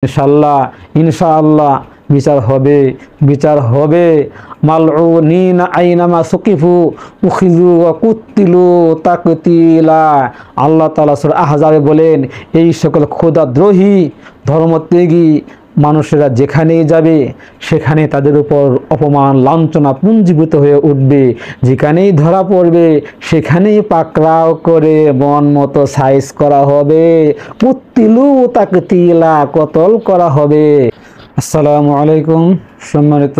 ইনশাআল্লাহ ইনশাআল্লাহ বিচার হবে, বিচার হবে। মালউনিনা আইনামা সুকিফু উখিযু ওয়া কুতিলু তাকতিলা। আল্লাহ তাআলা সূরা আহজাবে বলেন, এই সকল খোদাদ্রোহী ধর্মত্যাগী মানুষেরা যেখানেই যাবে সেখানে তাদের উপর অপমান লাঞ্ছনা পুঞ্জীভূত হয়ে উঠবে। যেখানেই ধরা পড়বে সেখানেই পাকড়াও করে মন মতো সাইজ করা হবে, কুতিলু তাকতিলা, কতল করা হবে। আসসালামু আলাইকুম সম্মানিত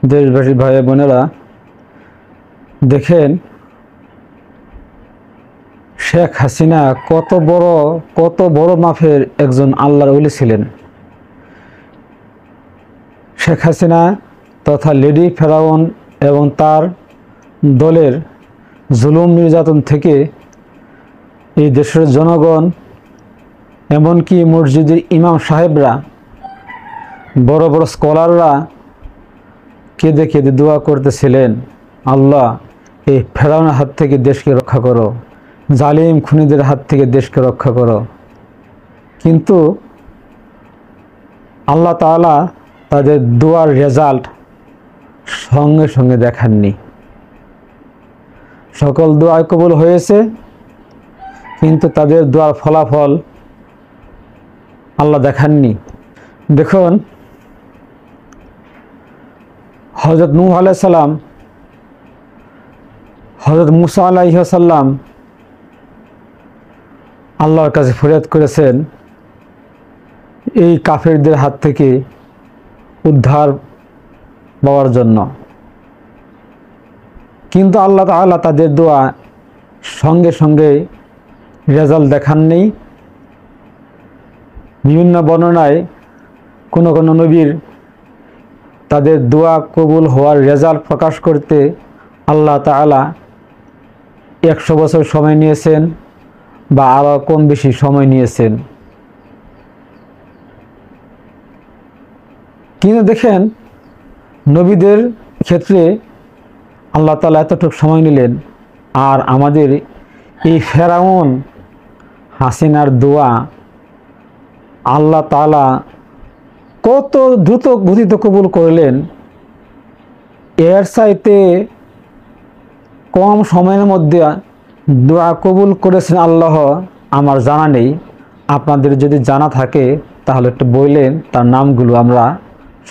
দেশবাসী ভাই বোনেরা, দেখেন শেখ হাসিনা কত বড় মাপের একজন আল্লাহর ওলি ছিলেন। শেখ হাসিনা তথা লেডি ফেরাউন এবং তার দলের জুলুম নির্যাতন থেকে এই দেশের জনগণ, এমনকি মসজিদের ইমাম সাহেবরা, বড় বড় স্কলাররা কেঁদে কেঁদে দোয়া করতেছিলেন, আল্লাহ এই ফেরাউনের হাত থেকে দেশকে রক্ষা করো, জালিম খুনিদের হাত থেকে দেশকে রক্ষা করো। কিন্তু আল্লাহ তাআলা তাদের দোয়ার রেজাল্ট সঙ্গে সঙ্গে দেখাননি। সকল দোয়া কবুল হয়েছে, কিন্তু তাদের দোয়ার ফলাফল আল্লাহ দেখাননি। দেখুন, হযরত নূহ আলাইহিস সালাম, হযরত মুসা আলাইহিস সালাম আল্লাহর কাছে ফরিয়াদ করেছেন এই কাফেরদের হাত থেকে উদ্ধার পাওয়ার জন্য, কিন্তু আল্লাহ তাআলা তাদের দোয়া সঙ্গে সঙ্গে রেজাল্ট দেখাননি। বিভিন্ন বর্ণনায় কোনো কোনো নবীর তাদের দোয়া কবুল হওয়ার রেজাল্ট প্রকাশ করতে আল্লাহ তাআলা 100 বছর সময় নিয়েছেন বা আরও কম বেশি সময় নিয়েছেন। কিন্তু দেখেন, নবীদের ক্ষেত্রে আল্লাহ তাআলা এতটুকু সময় নিলেন, আর আমাদের এই ফেরাউন হাসিনার দোয়া আল্লাহ তাআলা কত দ্রুত গতিতে কবুল করলেন। এর চাইতে কম সময়ের মধ্যে দোয়া কবুল করেছেন আল্লাহ আমার জানা নেই। আপনাদের যদি জানা থাকে তাহলে একটু বললেন, তার নামগুলো আমরা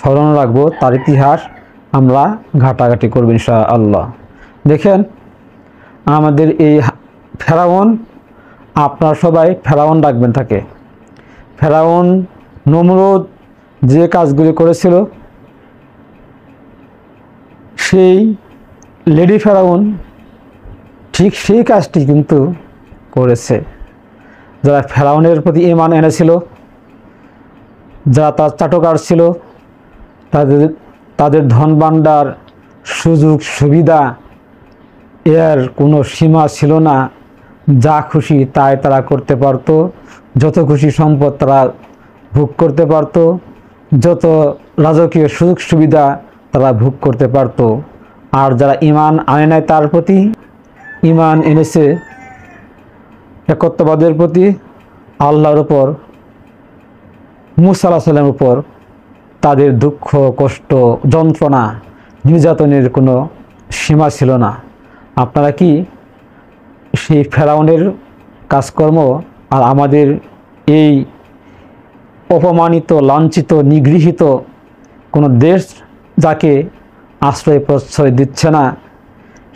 স্মরণ রাখবো, তার ইতিহাস আমরা ঘাটাঘাটি করব ইনশাআল্লাহ। দেখেন, আমাদের এই ফেরাউন, আপনারা সবাই ফেরাউন ডাকবেন তাকে। ফেরাউন নমরুদ যে কাজগুলি করেছিল, সেই লেডি ফেরাউন ঠিক সেই কাজটি কিন্তু করেছে। যারা ফেরাউনের প্রতি ঈমান এনেছিল, যারা তার চাটকার ছিল, তাদের ধন ভাণ্ডার, সুযোগ সুবিধা এর কোনো সীমা ছিল না। যা খুশি তাই তারা করতে পারত, যত খুশি সম্পদ তারা ভোগ করতে পারত, যত রাজকীয় সুযোগ সুবিধা তারা ভোগ করতে পারত। আর যারা ঈমান আনে নাই, তার প্রতি ঈমান এনেছে একত্ববাদের প্রতি, আল্লাহর উপর, মুসা আলাইহিস সালামের উপর, তাদের দুঃখ কষ্ট যন্ত্রণা নির্যাতনের কোনো সীমা ছিল না। আপনারা কি সেই ফেরাউনের কাজকর্ম আর আমাদের এই অপমানিত, লাঞ্ছিত, নিগৃহীত কোনো দেশ যাকে আশ্রয় প্রশ্রয় দিচ্ছে না,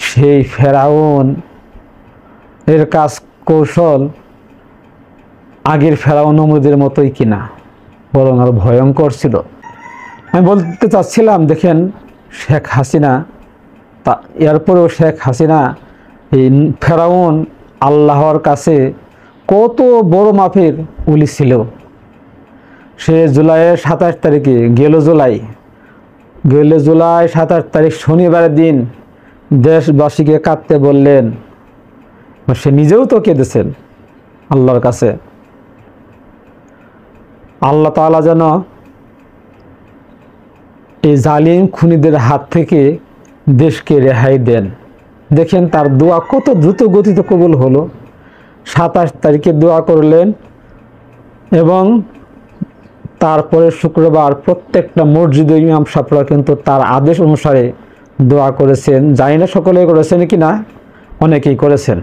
সেই ফেরাউন এর কাজ কৌশল আগের ফেরাউন নমরুদের মতোই কিনা, বরং আরো ভয়ঙ্কর ছিল। আমি বলতে চাচ্ছিলাম, দেখেন শেখ হাসিনা, এরপরেও শেখ হাসিনা এই ফেরাউন আল্লাহর কাছে কত বড় মাপের ওলি ছিল। সে জুলাইয়ের 27 তারিখে, গেল জুলাই 27 তারিখ শনিবারের দিন দেশবাসীকে কাঁদতে বললেন। সে নিজেও তো কেঁদেছেন আল্লাহর কাছে, আল্লাহ তাআলা যেন এই জালিম খুনিদের হাত থেকে দেশকে রেহাই দেন। দেখেন তার দোয়া কত দ্রুত গতিতে কবুল হলো। 27 তারিখে দোয়া করলেন এবং তারপরে শুক্রবার প্রত্যেকটা মসজিদে ইমাম সাহেবরা কিন্তু তার আদেশ অনুসারে দোয়া করেছেন। জানি না সকলে করেছেন কি না, অনেকেই করেছেন।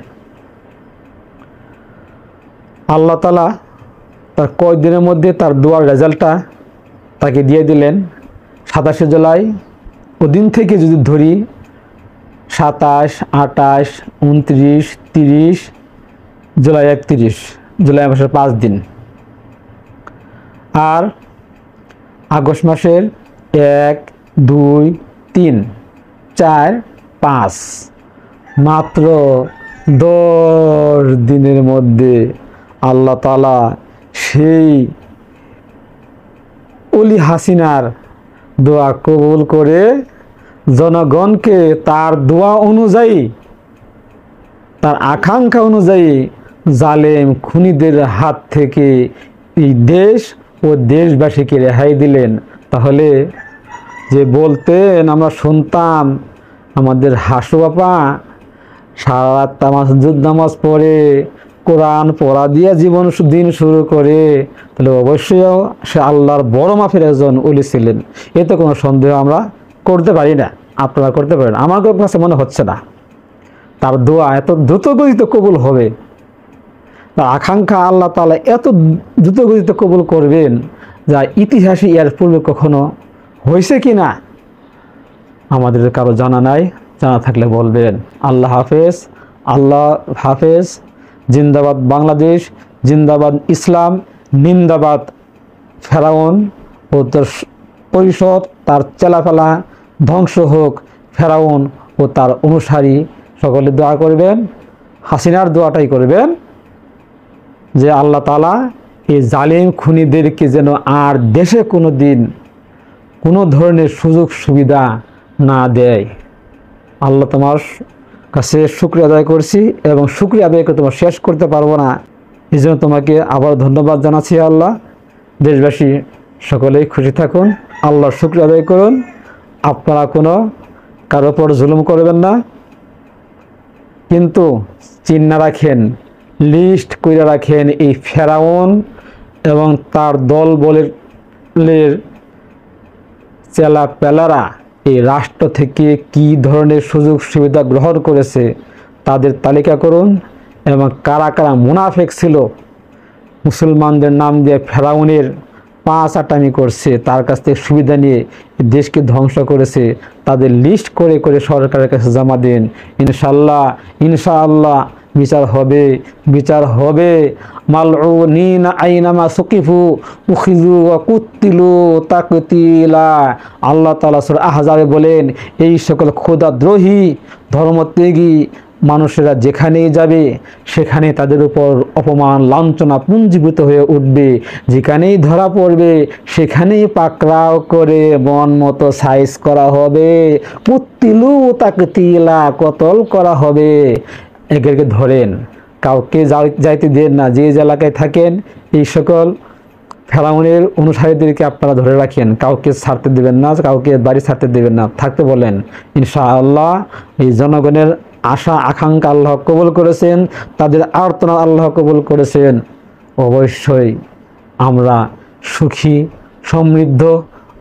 আল্লাহ তাআলা তার কয়েকদিনের মধ্যে তার দোয়ার রেজাল্টটা তাকে দিয়ে দিলেন। 27 জুলাই ওদিন থেকে যদি ধরি 27, 28, 29, 30, জুলাই 31, জুলাই মাসের 5 দিন, আর আগস্ট মাসের 1, 2, 3, 4, 5, মাত্র 10 দিনের মধ্যে আল্লাহ তাআলা সেই অলি হাসিনার দোয়া কবুল করে জনগণকে তার দোয়া অনুযায়ী, তার আকাঙ্ক্ষা অনুযায়ী জালেম খুনিদের হাত থেকে এই দেশ ও দেশবাসীকে রেহাই দিলেন। তাহলে যে বলতেন, আমরা শুনতাম আমাদের হাসু বাপা সারা রাত তাহাজ্জুদ নামাজ পড়ে কোরআন পড়া দিয়ে জীবন দিন শুরু করে, তাহলে অবশ্যই সে আল্লাহর বড় মাফের একজন ওলি ছিলেন, এতে কোনো সন্দেহ আমরা করতে পারি না। আপনারা করতে পারেন, আমার কাছে মনে হচ্ছে না তার দোয়া এত দ্রুতগতিতে কবুল হবে। তার আকাঙ্ক্ষা আল্লাহ তাআলা এত দ্রুতগতিতে কবুল করবেন যা ইতিহাসে এর পূর্বে কখনো হয়েছে কি না আমাদের কারো জানা নাই। জানা থাকলে বলবেন। আল্লাহ হাফেজ, আল্লাহ হাফেজ। জিন্দাবাদ বাংলাদেশ, জিন্দাবাদ ইসলাম, নিন্দাবাদ ফেরাউন ও তার পরিষদ, তার চেলাফেলা ধ্বংস হোক ফেরাউন ও তার অনুসারী। সকলে দোয়া করবেন, হাসিনার দোয়াটাই করবেন যে আল্লাহ তাআলা এই জালিম খুনিদেরকে যেন আর দেশে কোনো দিন কোনো ধরনের সুযোগ সুবিধা না দেয়। আল্লাহ তোমার কাছে শুকরিয়া আদায় করছি এবং শুকরিয়া আদায় করে তোমার শেষ করতে পারবো না, এই জন্য তোমাকে আবার ধন্যবাদ জানাচ্ছি। আল্লাহ, দেশবাসী সকলেই খুশি থাকুন, আল্লাহর শুকরিয়া আদায় করুন। আপনারা কোনো কারো উপর জুলুম করবেন না, কিন্তু চিন্না রাখেন, লিস্ট করে রাখেন এই ফেরাউন এবং তার দল বলের চেলা পেলারা এই রাষ্ট্র থেকে কি ধরনের সুযোগ সুবিধা গ্রহণ করেছে তাদের তালিকা করুন, এবং কারা কারা মুনাফেক ছিল, মুসলমানদের নাম দিয়ে ফেরাউনের পাঁচাটামি করছে, তার কাছ থেকে সুবিধা নিয়ে দেশকে ধ্বংস করেছে, তাদের লিস্ট করে করে সরকারের কাছে জমা দিন। ইনশাআল্লাহ ইনশাআল্লাহ বিচার হবে, বিচার হবে। মালউনিনা আইনামা সুকিফু উখিযু ওয়া কুতিলু তাকতিলা। আল্লাহ তাআলা সূরা আহজাবে বলেন, এই সকল খোদাদ্রোহী ধর্মত্যাগী মানুষেরা যেখানেই যাবে সেখানে তাদের উপর অপমান লাঞ্ছনা পুঞ্জীভূত হয়ে উঠবে, যেখানেই ধরা পড়বে সেখানেই পাকড়াও করে মন মতো সাইজ করা হবে, কুতিলু তাকতিলা, কতল করা হবে। একে ধরেন, কাউকে যাইতে দেন না, যে এলাকায় থাকেন এই সকল ফেরাউনের অনুসারীদেরকে আপনারা ধরে রাখেন, কাউকে ছাড়তে দেবেন না, কাউকে বাড়ি ছাড়তে দেবেন না, থাকতে বলেন। ইনশাআল্লাহ এই জনগণের আশা আকাঙ্ক্ষা আল্লাহ কবুল করেছেন, তাদের আর্তনাদ আল্লাহ কবুল করেছেন। অবশ্যই আমরা সুখী সমৃদ্ধ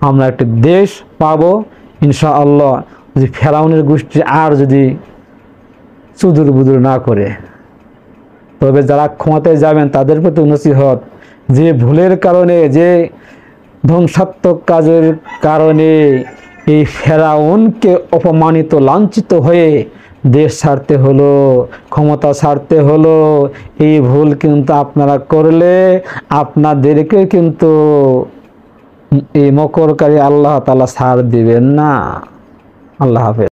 আমরা একটি দেশ পাবো ইনশাআল্লাহ, যদি ফেরাউনের গোষ্ঠী আর যদি চুদুর বুদুর না করে। তবে যারা ক্ষমতায় যাবেন তাদের প্রতি নসিহত, যে ভুলের কারণে, যে ধ্বংসাত্মক কাজের কারণে এই ফেরাউনকে অপমানিত লাঞ্ছিত হয়ে দেশ ছাড়তে হলো, ক্ষমতা ছাড়তে হলো, এই ভুল কিন্তু আপনারা করলে আপনাদেরকে কিন্তু এই মকরকারী আল্লাহ তাআলা ছাড় দিবেন না। আল্লাহ হাফেজ।